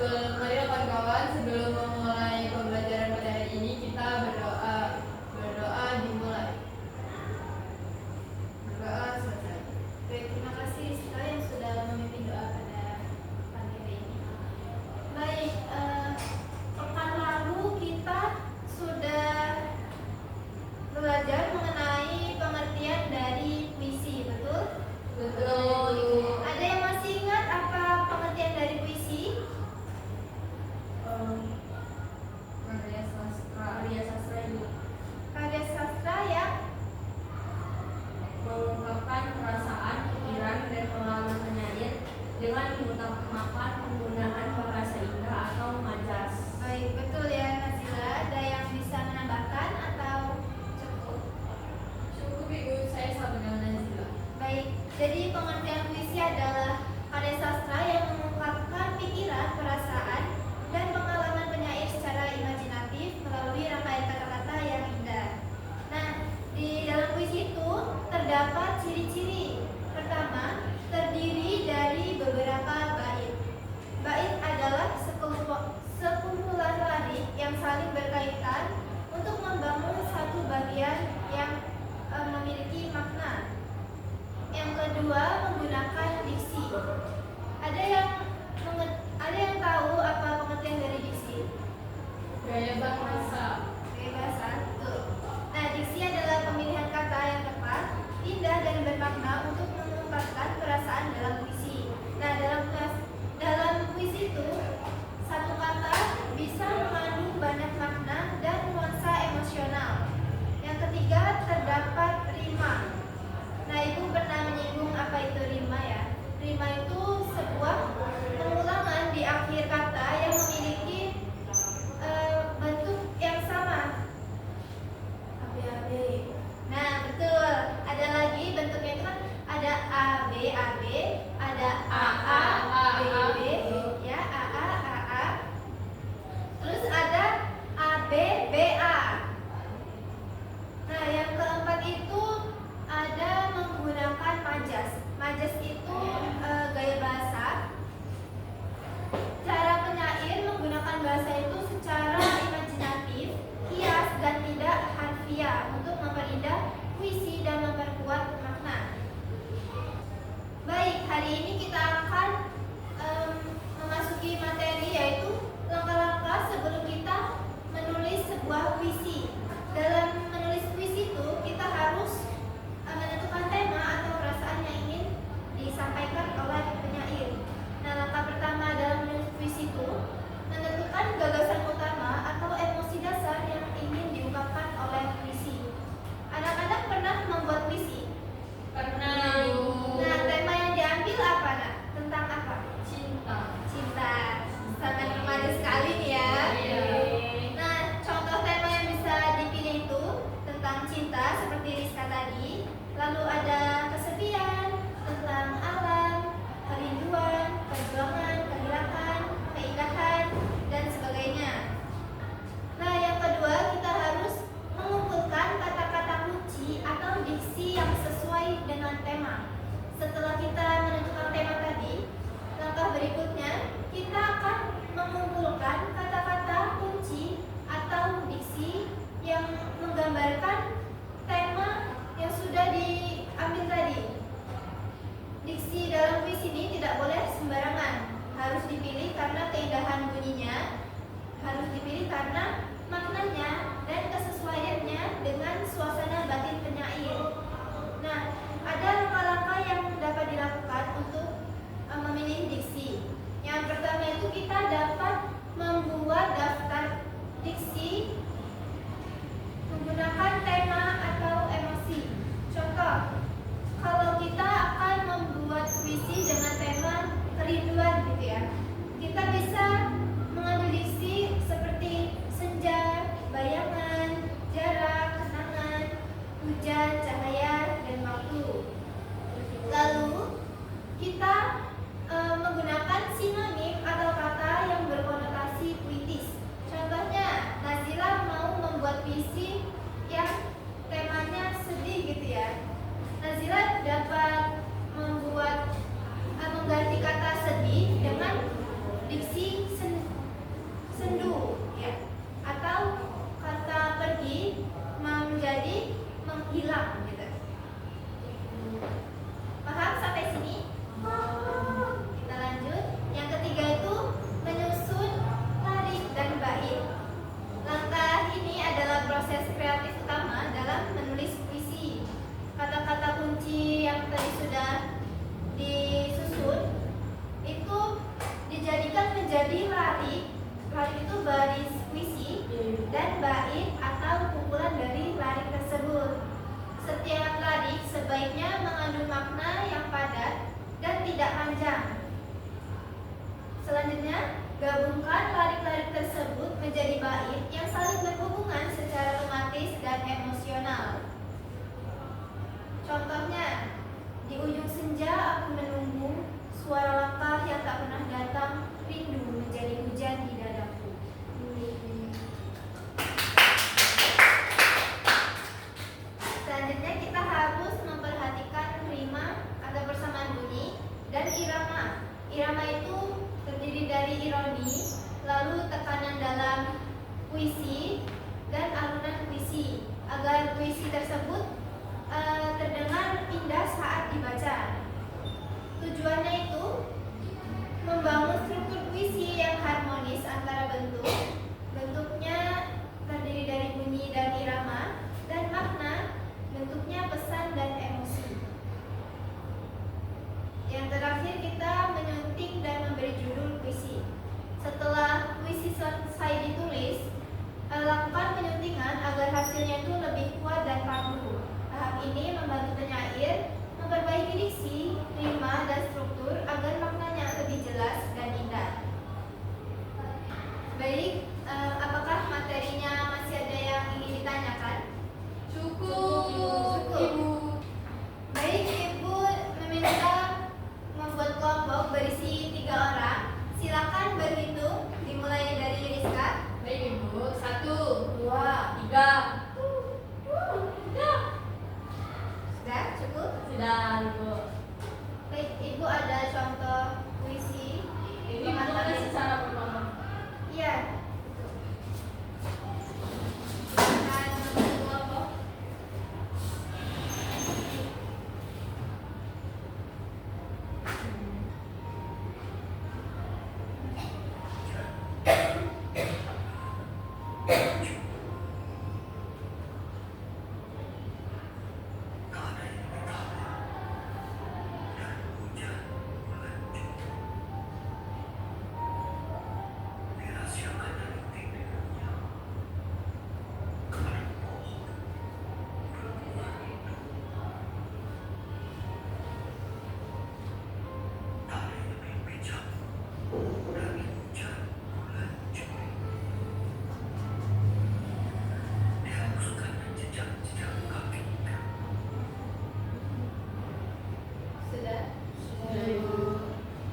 Mari kawan-kawan, sebelum memulai pembelajaran pada hari ini kita berdoa. Berdoa dimulai. Berdoa selesai. Baik, terima kasih Sita yang sudah memimpin doa pada pagi hari ini. Baik, pekan lalu kita sudah belajar mengenai pengertian dari puisi, betul? Betul. Ada yang masih ingat apa pengertian dari puisi? Karya sastra yang mengungkapkan perasaan, pikiran, dan pengalaman penyair dengan mengutamakan penggunaan bahasa indah atau majas. baik, betul ya Nazila. Ada yang bisa menambahkan atau cukup? Cukup Ibu, saya sama dengan Nazila. Baik, jadi pengertian puisi adalah karya sastra yang mengungkapkan pikiran, perasaan, dan pengalaman penyair secara imajinatif melalui rangkaian kata-kata yang indah. Nah, di dalam puisi itu terdapat ciri-ciri. Pertama, terdiri dari beberapa bait. Bait adalah sekumpulan larik yang saling berkaitan untuk membangun satu bagian yang memiliki makna. Yang kedua, menggunakan diksi. Ada yang tahu apa pengertian dari diksi? Gaya bahasa. Gaya bahasa, betul. Nah, diksi adalah pemilihan kata yang tepat, indah dan bermakna untuk mengungkapkan perasaan dalam puisi. Nah, dalam puisi itu satu kata bisa mengandung banyak makna dan nuansa emosional. Yang ketiga, terdapat rima. Nah, Ibu pernah menyinggung apa itu rima ya? Rima itu sebuah pengulangan di akhir kata yang memiliki bentuk yang sama. AB. Nah, betul. Ada lagi bentuknya itu kan ada AB, ada AA, BB, ya, AA. Terus ada AB, BA. Nah, yang keempat itu ada menggunakan majas. Majas itu gaya bahasa. Cara penyair menggunakan bahasa itu secara imajinatif, kias, dan tidak harfiah untuk memperindah puisi dan memperkuat makna. Baik, hari ini kita akan memasuki materi, yaitu langkah-langkah sebelum kita menulis sebuah puisi. Dalam menulis puisi itu kita harus menentukan tema atau perasaan yang ingin disampaikan oleh penyair. Nah, langkah pertama dalam menulis puisi itu menentukan gagasan utama atau emosi dasar yang ingin diungkapkan oleh puisi. Anak-anak pernah membuat puisi? Pernah Ibu. Nah, tema yang diambil apa, Nak? Tentang apa? Cinta. Cinta. Sangat remaja sekali nih ya. Iya. Nah, contoh tema yang bisa dipilih itu tentang cinta seperti Rizka tadi. Lalu ada kesepian, tentang alam, kerinduan, perjuangan, kehilangan, keindahan, dan sebagainya. Nah, yang kedua kita harus mengumpulkan kata-kata kunci atau diksi yang sesuai dengan tema. Setelah kita menentukan tema tadi, langkah berikutnya kita akan mengumpulkan kata-kata kunci atau diksi yang menggambarkan tema yang sudah diambil tadi. Diksi dalam puisi ini tidak boleh sembarangan, harus dipilih karena keindahan bunyinya, harus dipilih karena maknanya dan kesesuaiannya dengan suasana batin penyair. Nah, ada langkah-langkah yang dapat dilakukan untuk memilih diksi. Yang pertama itu kita dapat membuat daftar diksi menggunakan tema atau emosi. Contoh, kalau kita akan membuat puisi dengan tema kerinduan gitu ya, kita bisa mengambil diksi seperti dan bait atau kumpulan dari larik tersebut. Setiap larik sebaiknya mengandung makna yang padat dan tidak panjang. Selanjutnya, gabungkan larik-larik tersebut menjadi bait yang saling berhubungan secara tematis dan emosional. Contohnya, di ujung senja aku menunggu, suara langkah yang tak pernah datang, rindu menjadi hujan di dadaku. Selanjutnya kita harus memperhatikan rima atau persamaan bunyi dan irama. Irama itu terdiri dari ironi, lalu tekanan dalam puisi dan alunan puisi agar puisi tersebut terdengar indah saat dibaca. Tujuannya itu membangun struktur puisi yang harmonis antara bentuknya terdiri dari bunyi dan irama, dan makna bentuknya pesan dan emosi. Yang terakhir kita menyunting dan memberi judul puisi. Setelah puisi selesai ditulis, lakukan penyuntingan agar hasilnya itu lebih kuat dan padu. Tahap ini membantu penyair memperbaiki diksi, rima, dan struktur agar maknanya lebih jelas dan indah. Baik, apakah materinya masih ada yang ingin ditanyakan? Cukup, Ibu. Baik, Ibu meminta membuat kelompok berisi 3 orang. Silakan berhitung, dimulai dari Rizka. Baik, Ibu. 1, 2, 3. Sudah cukup? Sudah, Ibu. Baik, Ibu ada contoh puisi. Ini menulis secara berkelompok. Iya. Silakan membentuk kelompok. Sudah? Sudah, Ibu.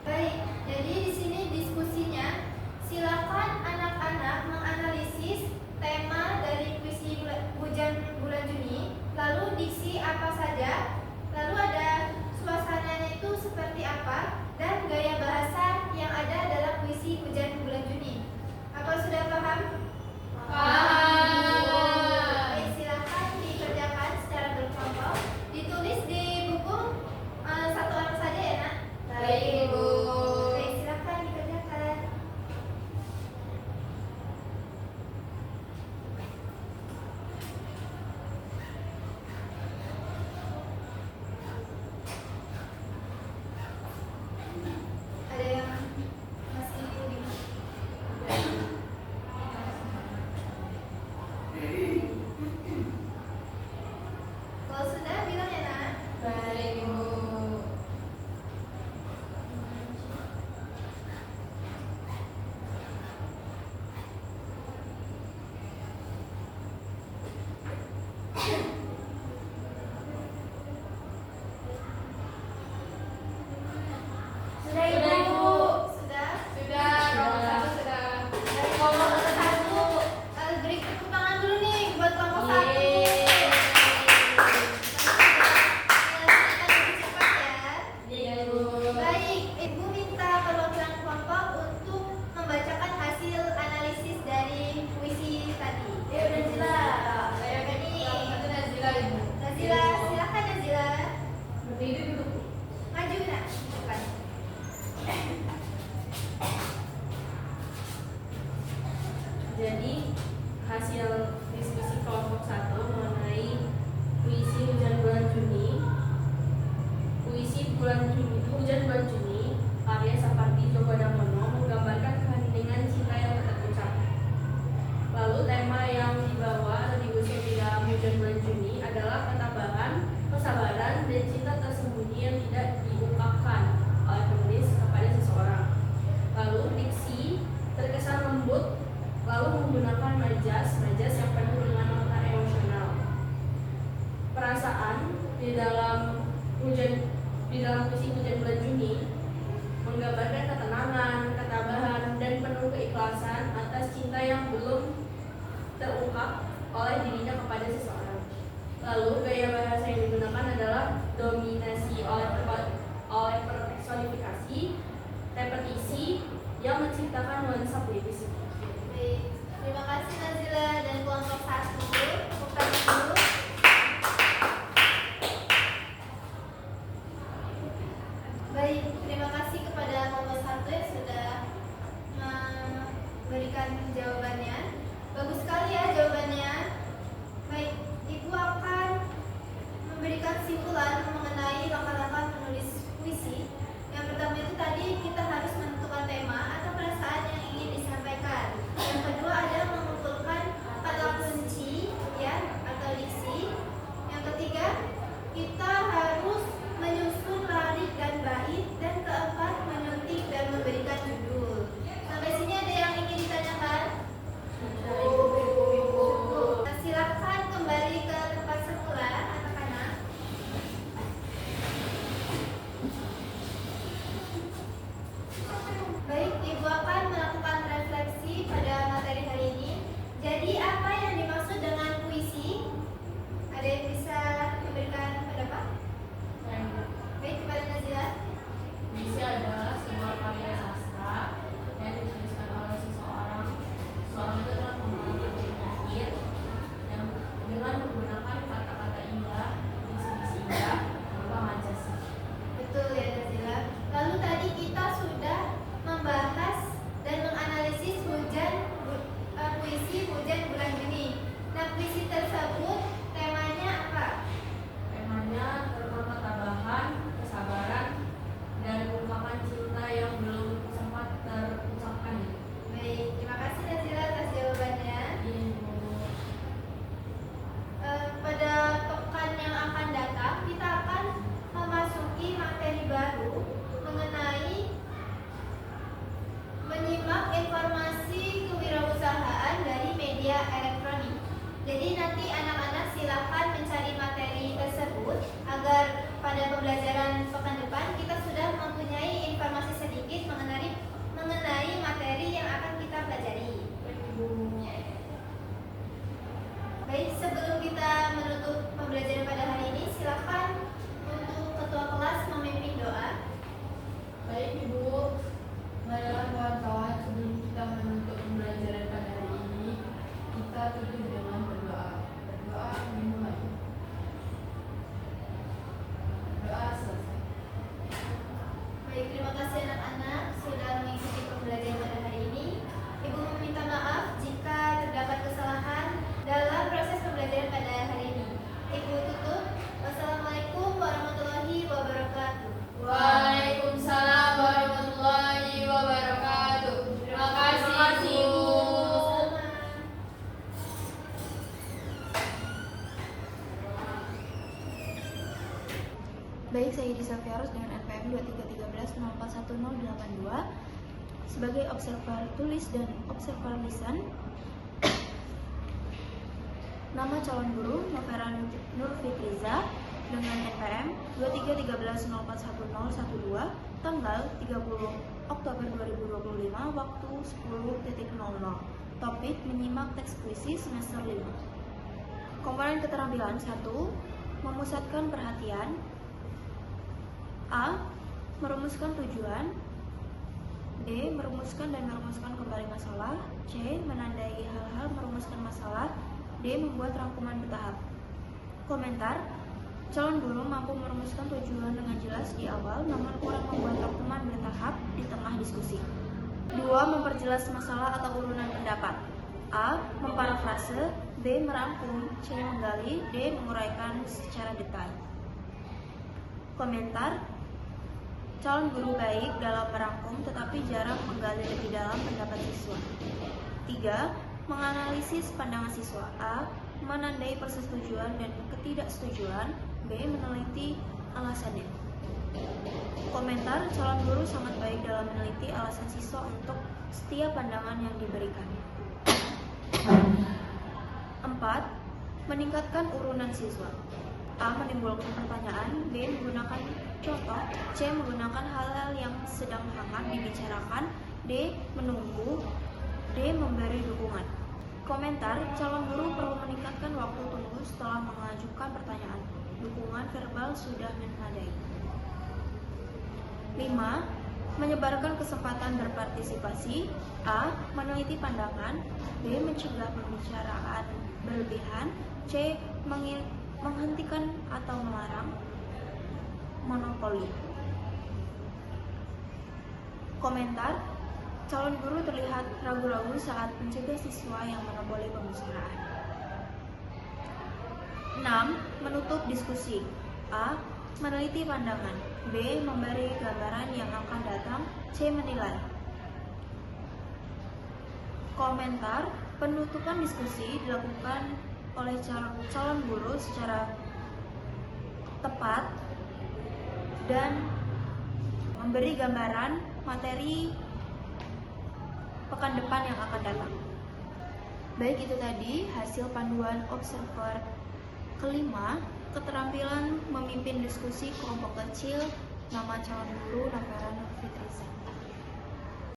Baik, jadi di sini diskusinya, silakan anak-anak menganalisis tema dari puisi Hujan Bulan Juni, lalu diksi apa saja, lalu ada suasananya itu seperti apa, dan gaya bahasa yang ada dalam puisi Hujan Bulan Juni. Apa sudah paham? Paham. Baik, silakan dikerjakan secara berkelompok, ditulis di buku satu orang saja ya, Nak. Baik, Ibu. Baik, silakan dikerjakan. Ada yang masih bingung? Kalau sudah bilang ya, Nak. Baik, Ibu. Sudah, Sudah, Ibu. Sudah. Sudah, kelompok 1 sudah. Dari kelompok satu, beri tepuk tangan dulu nih buat kelompok satu. Yeay. Menyelesaikan lebih cepat ya. Iya, Ibu. Baik, Ibu minta perwakilan kelompok untuk membacakan hasil analisis dari puisi tadi. Ya, Nazila. Saya Jadi, kelompok 1 Nazila, Ibu. Nazila, silakan Nazila. Berdiri dulu. Maju, Nak. Depan. Jadi hasil diskusi kelompok 1 mengenai puisi Hujan Bulan Juni. Puisi Hujan Bulan Juni karya Sapardi Djoko Damono menggambarkan keheningan cinta yang tak terucap. Lalu tema terungkap oleh dirinya kepada seseorang. Lalu gaya bahasa yang digunakan adalah dominasi oleh personifikasi, repetisi yang menciptakan nuansa puitis. Baik, terima kasih Nazila dan kelompok 1. Bukan dulu. Baik, terima kasih kepada kelompok 1 yang sudah memberikan jawabannya. Bagus sekali ya jawabannya. Baik, Ibu akan memberikan simpulan mengenai langkah-langkah menulis puisi. Yang pertama itu tadi kita harus menentukan tema atau perasaan yang ingin disampaikan. Yang kedua adalah mengumpulkan kata kunci ya atau diksi. Yang ketiga kita harus menyusun larik dan bait, dan keempat menyuntik dan memberikan judul. Sampai sini ada yang ingin ditanyakan? Nah, silakan kembali ke tempat semula anak-anak. Baik, Ibu akan melakukan refleksi pada materi hari ini. Jadi apa yang dimaksud dengan puisi? Ada yang bisa memberikan pendapat? Baik, kepada Nazila. Puisi adalah sebuah karya sastra yang dituliskan oleh seseorang. Seorang itu adalah pembawa penyair yang dengan menggunakan kata-kata indah, diksi-diksi indah, berupa majaz. Betul ya Nazila. Lalu tadi kita sudah membahas dan menganalisis puisi Hujan Bulan Juni. Nah, puisi tersebut temanya apa? Temanya tentang ketabahan, kesabaran, dan ungkapan cinta yang belum sempat terucapkan. Baik, terima kasih Nazila atas jawabannya. Pada pekan yang akan datang kita akan memasuki materi baru mengenai menyimak informasi kewirausahaan dari media elektronik. Jadi nanti anak-anak silakan mencari materi tersebut agar pada pembelajaran pekan depan kita sudah mempunyai informasi sedikit mengenai materi yang akan kita pelajari. Baik, sebelum kita menutup pembelajaran pada hari ini, silakan untuk ketua kelas memimpin doa. Baik Ibu, marilah kawan-kawan, sebelum kita menutup pembelajaran pada hari ini, kita tutup dengan berdoa. Berdoa dimulai. Doa selesai. Baik, terima kasih anak-anak sudah mengikuti pembelajaran pada hari ini. Ibu meminta maaf jika terdapat kesalahan dalam proses pembelajaran pada hari ini. Ibu tutup. Wassalamualaikum warahmatullahi wabarakatuh. Waalaikumsalam warahmatullahi wabarakatuh. Terima kasih Ibu. Baik, saya Disa Fiarus dengan NPM 2313041082 sebagai observer tulis dan observer lisan. Nama calon guru Novera Nur Fitriza dengan NPM 2313041012, tanggal 30 Oktober 2025, waktu 10.00. Topik menyimak teks puisi semester 5. Komponen keterampilan 1. Memusatkan perhatian. A. Merumuskan tujuan. B. Merumuskan dan merumuskan kembali masalah. C. Menandai hal-hal merumuskan masalah. D. Membuat rangkuman bertahap. Komentar. Calon guru mampu merumuskan tujuan dengan jelas di awal, namun kurang membuat rangkuman bertahap di tengah diskusi. 2. Memperjelas masalah atau urunan pendapat. A. Memparafrase. B. Merangkum. C. Menggali. D. Menguraikan secara detail. Komentar. Calon guru baik dalam merangkum tetapi jarang menggali lebih dalam pendapat siswa. 3. Menganalisis pandangan siswa. A. Menandai persetujuan dan ketidaksetujuan. B. Meneliti alasannya. Komentar. Calon guru sangat baik dalam meneliti alasan siswa untuk setiap pandangan yang diberikan. 4. Meningkatkan urunan siswa. A. Menimbulkan pertanyaan. B. Menggunakan contoh. C. Menggunakan hal-hal yang sedang hangat dibicarakan. D. Menunggu. D. Memberi dukungan. Komentar. Komentar, calon guru perlu meningkatkan waktu tunggu setelah mengajukan pertanyaan. Dukungan verbal sudah memadai. 5. Menyebarkan kesempatan berpartisipasi. A. Meneliti pandangan. B. Mencegah pembicaraan berlebihan. C. Menghentikan atau melarang monopoli. Komentar, calon guru terlihat ragu-ragu saat mencegah siswa yang monopoli pembicaraan. 6. Menutup diskusi. A. Meneliti pandangan. B. Memberi gambaran yang akan datang. C. Menilai. Komentar, penutupan diskusi dilakukan oleh calon guru secara tepat dan memberi gambaran materi pekan depan yang akan datang. Baik, itu tadi hasil panduan observer kelima, keterampilan memimpin diskusi kelompok kecil, nama calon guru Nafara Nurfitriza.